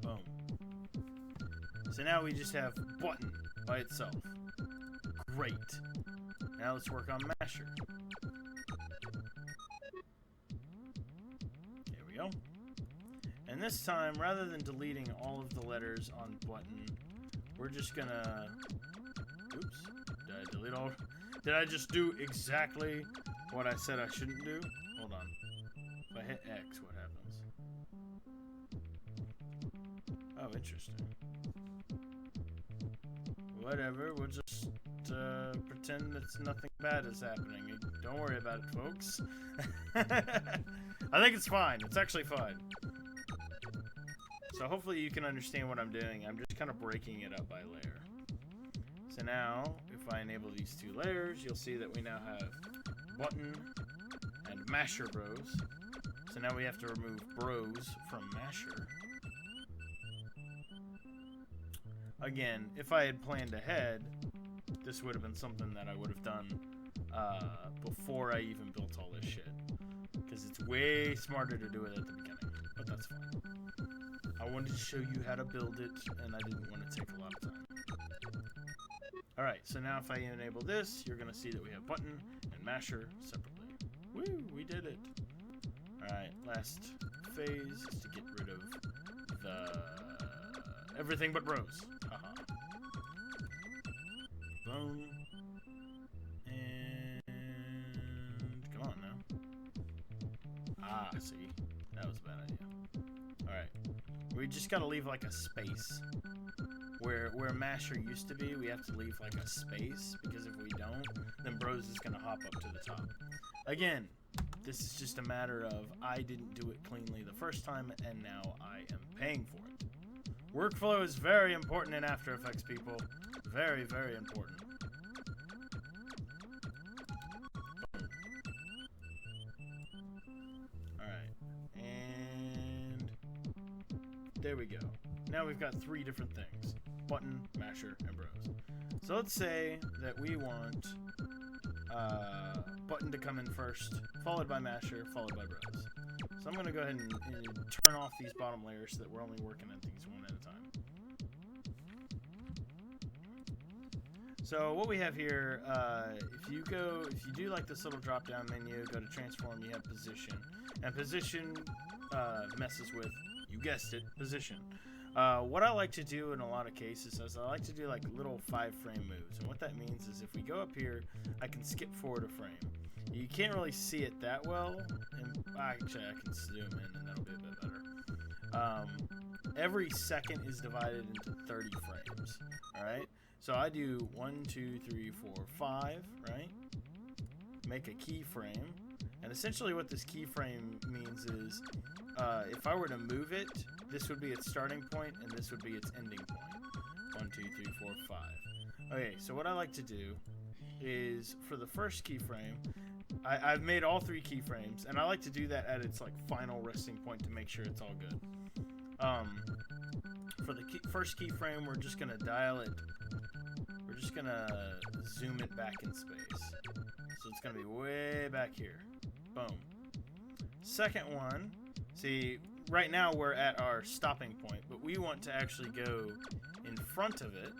Boom. So now we just have button by itself. Great. Now let's work on masher. There we go. And this time, rather than deleting all of the letters on button, we're just gonna... Oops. Did I delete all... Did I just do exactly what I said I shouldn't do? Hold on. If I hit X, what happens? Oh, interesting. Whatever, we'll just pretend that nothing bad is happening. Don't worry about it, folks. I think it's fine. It's actually fine. So hopefully you can understand what I'm doing. I'm just kind of breaking it up by layer. So now, if I enable these 2 layers, you'll see that we now have button and masher bros. So now we have to remove bros from masher. Again, if I had planned ahead, this would have been something that I would have done before I even built all this shit. Because it's way smarter to do it at the beginning, but that's fine. I wanted to show you how to build it, and I didn't want to take a lot of time. Alright, so now if I enable this, you're going to see that we have button and masher separately. Woo, we did it. Alright, last phase is to get rid of the... everything but rows. Haha. Boom. And... come on now. Ah, see. That was a bad idea. Alright. We just gotta leave like a space. Where masher used to be, we have to leave like a space, because if we don't, then bros is gonna hop up to the top. Again, this is just a matter of I didn't do it cleanly the first time, and now I am paying for it. Workflow is very important in After Effects, people. Very, very important. Alright. And there we go. Now we've got 3 different things. Button, masher, and bros. So let's say that we want button to come in first, followed by masher, followed by bros. So I'm going to go ahead and turn off these bottom layers so that we're only working on things one at a time. So what we have here, if you do like this little drop down menu, go to transform, you have position. And position messes with, you guessed it, position. What I like to do in a lot of cases is I like to do like little 5-frame moves. And what that means is if we go up here, I can skip forward a frame. You can't really see it that well. And actually, I can zoom in and that'll be a bit better. Every second is divided into 30 frames. Alright? So I do 1, 2, 3, 4, 5, right? Make a keyframe. And essentially what this keyframe means is if I were to move it, this would be its starting point, and this would be its ending point. 1, 2, 3, 4, 5. Okay, so what I like to do is, for the first keyframe, I've made all 3 keyframes, and I like to do that at its like final resting point to make sure it's all good. For the first keyframe, we're just gonna dial it. We're just gonna zoom it back in space. So it's gonna be way back here. Boom. Second one, see, right now we're at our stopping point, but we want to actually go in front of it,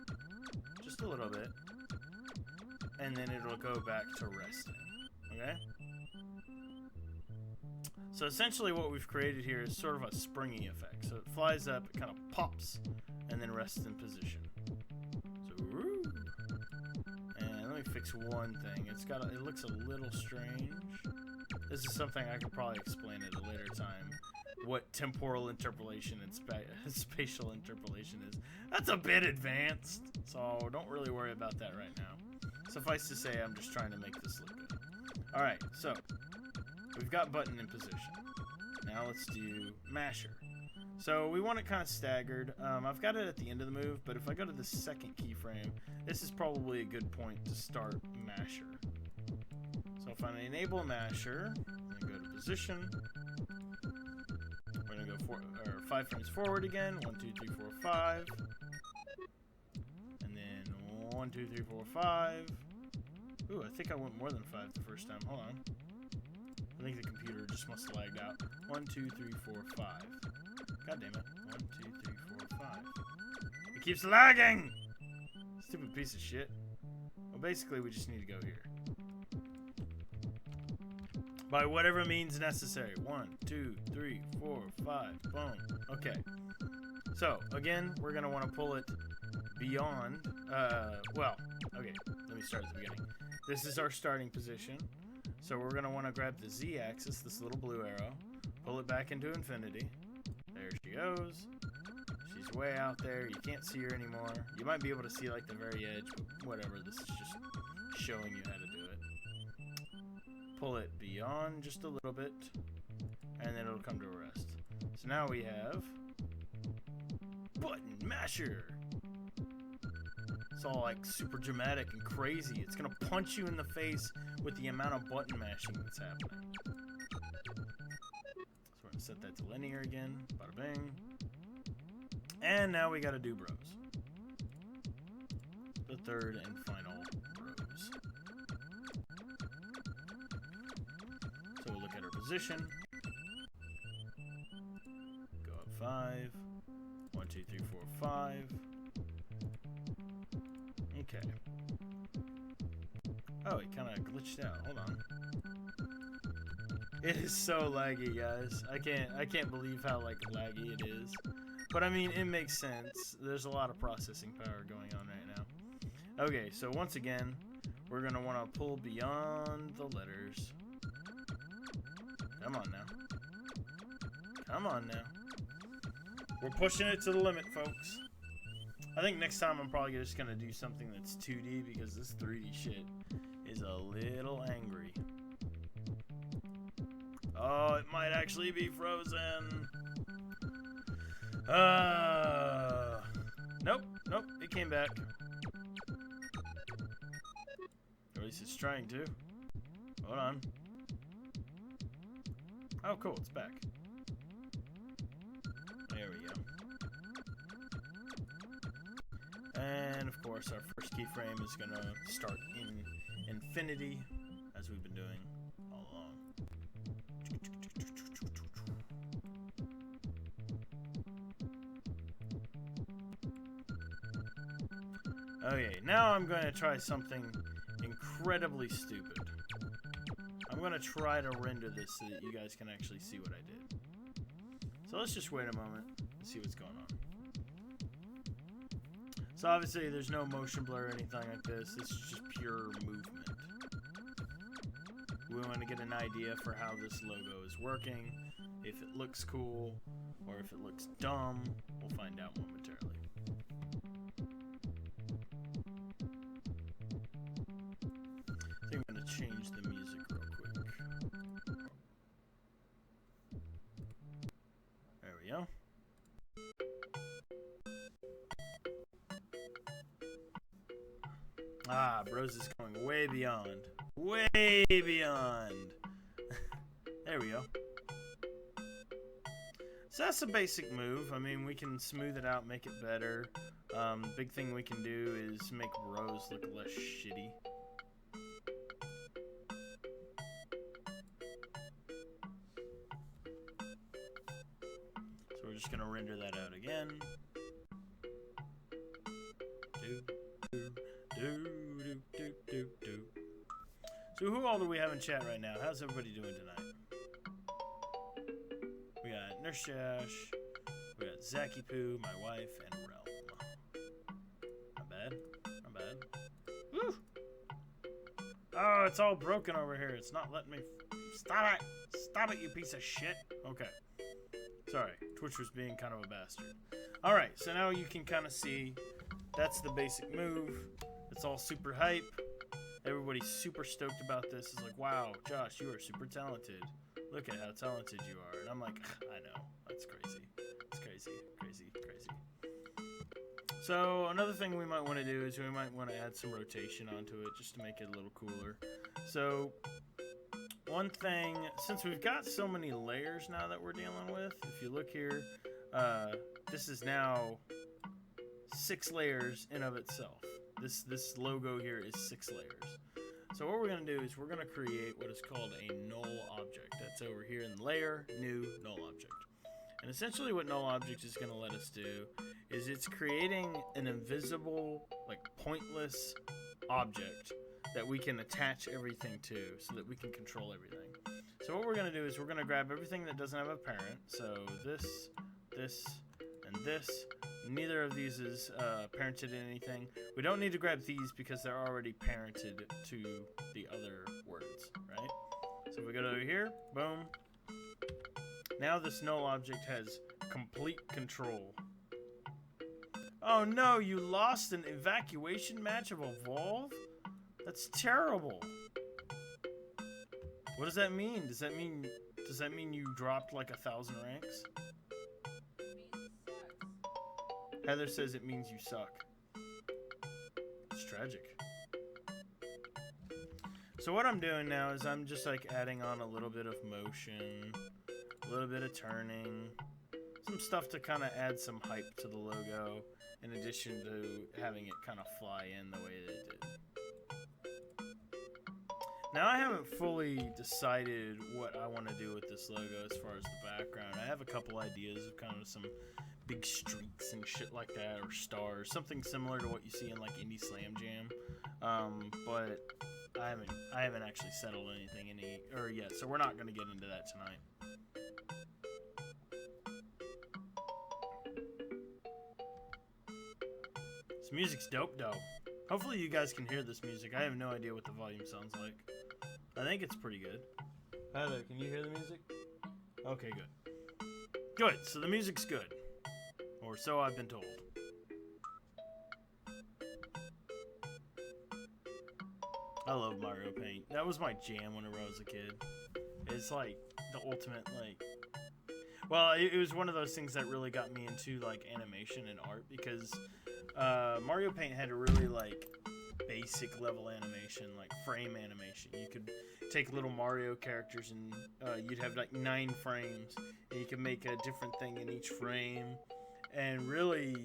just a little bit, and then it'll go back to resting, okay? So essentially what we've created here is sort of a springy effect. So it flies up, it kind of pops, and then rests in position. So, woo! And let me fix one thing. It looks a little strange. This is something I could probably explain at a later time. What temporal interpolation and spatial interpolation is. That's a bit advanced, so don't really worry about that right now. Suffice to say, I'm just trying to make this look good. Alright, so we've got button in position. Now let's do masher. So we want it kind of staggered. I've got it at the end of the move, but if I go to the second keyframe, this is probably a good point to start masher. So if I enable masher, I'm going to go to position. We're going to go 5 frames forward again. 1, 2, 3, 4, 5. And then 1, 2, 3, 4, 5. Ooh, I think I went more than 5 the first time. Hold on. I think the computer just must have lagged out. 1, 2, 3, 4, 5. God damn it. 1, 2, 3, 4, 5. It keeps lagging! Stupid piece of shit. Well, basically, we just need to go here. By whatever means necessary. 1, 2, 3, 4, 5. Boom. Okay. So, again, we're going to want to pull it beyond. Well, okay. Let me start at the beginning. This is our starting position. So we're going to want to grab the Z-axis, this little blue arrow, pull it back into infinity. There she goes. She's way out there. You can't see her anymore. You might be able to see like the very edge, but whatever. This is just showing you how to do it. Pull it beyond just a little bit, and then it'll come to a rest. So now we have button masher. It's all like super dramatic and crazy. It's gonna punch you in the face with the amount of button mashing that's happening. So we're gonna set that to linear again. Bada bing. And now we gotta do bros. The third and final bros. So we'll look at our position. Go up 5. 1, 2, 3, 4, 5. Okay. Oh, it kind of glitched out. Hold on. It is so laggy, guys. I can't believe how like laggy it is. But I mean, it makes sense. There's a lot of processing power going on right now. Okay, so once again, we're gonna want to pull beyond the letters. Come on now. Come on now. We're pushing it to the limit, folks. I think next time I'm probably just going to do something that's 2D because this 3D shit is a little angry. Oh, it might actually be frozen. Nope, it came back. Or at least it's trying to. Hold on. Oh, cool, it's back. There we go. And of course, our first keyframe is going to start in infinity, as we've been doing all along. Okay, now I'm going to try something incredibly stupid. I'm going to try to render this so that you guys can actually see what I did. So let's just wait a moment and see what's going on. So obviously there's no motion blur or anything like this. This is just pure movement. We want to get an idea for how this logo is working. If it looks cool or if it looks dumb, we'll find out momentarily. I think I'm going to change the music real quick. There we go. Ah, Bros is going way beyond. Way beyond. There we go. So that's a basic move. I mean, we can smooth it out, make it better. Big thing we can do is make Bros look less shitty. So we're just going to render that out again. So who all do we have in chat right now? How's everybody doing tonight? We got Nurse Josh, we got Zacky Poo, my wife, and Realm. Not bad. Not bad. Woo! Oh, it's all broken over here. It's not letting me... Stop it! Stop it, you piece of shit! Okay. Sorry. Twitch was being kind of a bastard. Alright, so now you can kind of see that's the basic move. It's all super hype. Everybody's super stoked about this. It's like, wow, Josh, you are super talented. Look at how talented you are. And I'm like, I know. That's crazy. It's crazy. crazy. So another thing we might want to do is we might want to add some rotation onto it just to make it a little cooler. So one thing, since we've got so many layers now that we're dealing with, if you look here, this is now 6 layers in of itself. This logo here is 6 layers. So what we're going to do is we're going to create what is called a null object. That's over here in layer, new, null object. And essentially what null object is going to let us do is it's creating an invisible, like pointless object that we can attach everything to so that we can control everything. So what we're going to do is we're going to grab everything that doesn't have a parent. So this, and this. Neither of these is parented in anything. We don't need to grab these because they're already parented to the other words, right? So if we go over here, boom. Now this null object has complete control. Oh no, you lost an evacuation match of Evolve? That's terrible. What does that mean? Does that mean you dropped like 1,000 ranks? Heather says it means you suck. It's tragic. So what I'm doing now is I'm just like adding on a little bit of motion, a little bit of turning, some stuff to kind of add some hype to the logo, in addition to having it kind of fly in the way that it did. Now I haven't fully decided what I want to do with this logo as far as the background. I have a couple ideas of kind of some big streaks and shit like that, or stars, something similar to what you see in like Indie Slam Jam. But I haven't actually settled anything yet, so we're not going to get into that tonight. This music's dope though. Hopefully you guys can hear this music. I have no idea what the volume sounds like. I think it's pretty good. Heather, can you hear the music? Okay, good. Good, so the music's good. Or so I've been told. I love Mario Paint. That was my jam whenever I was a kid. It's like the ultimate, like... Well, it was one of those things that really got me into like animation and art because Mario Paint had a really like basic level animation, like frame animation. You could take little Mario characters and you'd have like 9 frames and you could make a different thing in each frame. And really,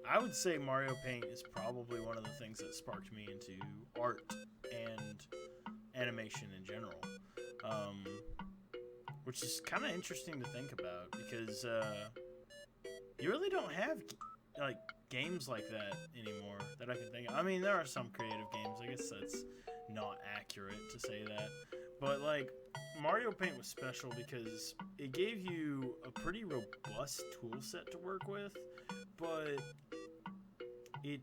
I would say Mario Paint is probably one of the things that sparked me into art and animation in general. Which is kind of interesting to think about because you really don't have like games like that anymore that I can think of. I mean, there are some creative games. I guess that's not accurate to say that. But like Mario Paint was special because it gave you a pretty robust tool set to work with, but it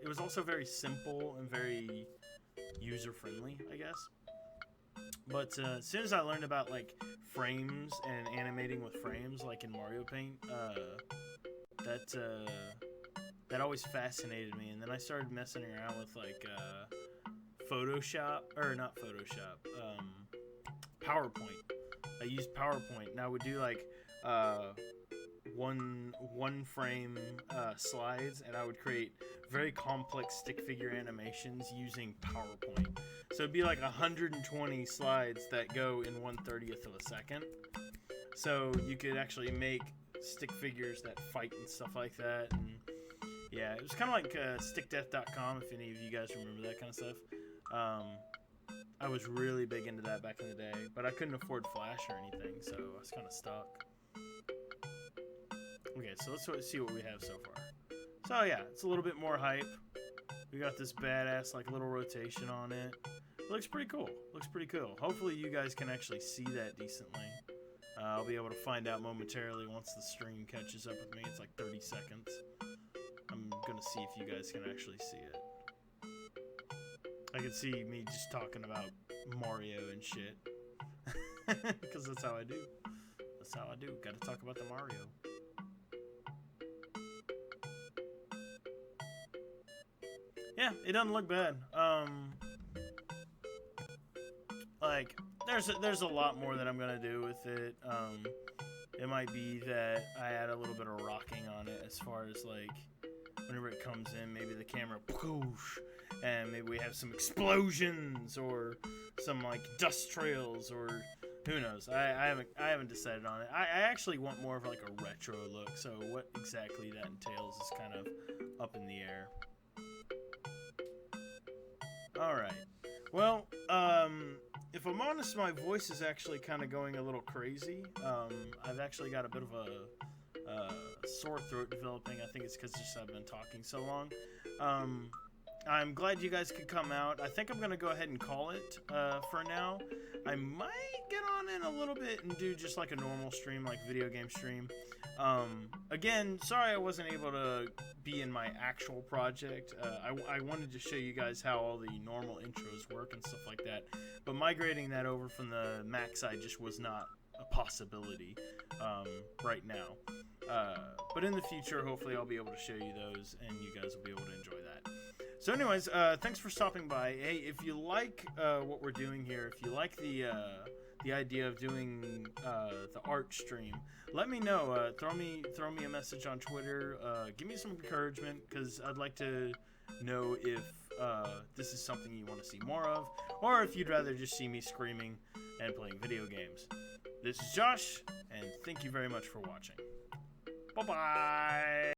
was also very simple and very user friendly, I guess. But as soon as I learned about like frames and animating with frames, like in Mario Paint, that always fascinated me. And then I started messing around with like PowerPoint. I used PowerPoint, and I would do like one frame slides, and I would create very complex stick figure animations using PowerPoint. So it'd be like 120 slides that go in 1/30th of a second. So you could actually make stick figures that fight and stuff like that. And yeah, it was kind of like stickdeath.com, if any of you guys remember that kind of stuff. I was really big into that back in the day, but I couldn't afford Flash or anything, so I was kind of stuck. Okay, so let's see what we have so far. So yeah, it's a little bit more hype. We got this badass like little rotation on it. Looks pretty cool. Looks pretty cool. Hopefully you guys can actually see that decently. I'll be able to find out momentarily once the stream catches up with me. It's like 30 seconds. I'm gonna see if you guys can actually see it. I can see me just talking about Mario and shit. Because that's how I do. That's how I do. Gotta talk about the Mario. Yeah, it doesn't look bad. Like, there's a lot more that I'm gonna do with it. It might be that I add a little bit of rocking on it as far as like whenever it comes in, maybe the camera poosh, and maybe we have some explosions or some like dust trails or who knows. I haven't decided on it. I actually want more of like a retro look, so what exactly that entails is kind of up in the air. Alright. Well, if I'm honest, my voice is actually kind of going a little crazy. I've actually got a bit of a sore throat developing. I think it's because I've been talking so long. I'm glad you guys could come out. I think I'm going to go ahead and call it for now. I might get on in a little bit and do just like a normal stream, like video game stream. Again, sorry I wasn't able to be in my actual project. I wanted to show you guys how all the normal intros work and stuff like that. But migrating that over from the Mac side just was not a possibility right now. But in the future, hopefully I'll be able to show you those and you guys will be able to enjoy that. So anyways, thanks for stopping by. Hey, if you like what we're doing here, if you like the idea of doing the art stream, let me know. Throw me a message on Twitter. Give me some encouragement, because I'd like to know if this is something you want to see more of, or if you'd rather just see me screaming and playing video games. This is Josh, and thank you very much for watching. Bye-bye!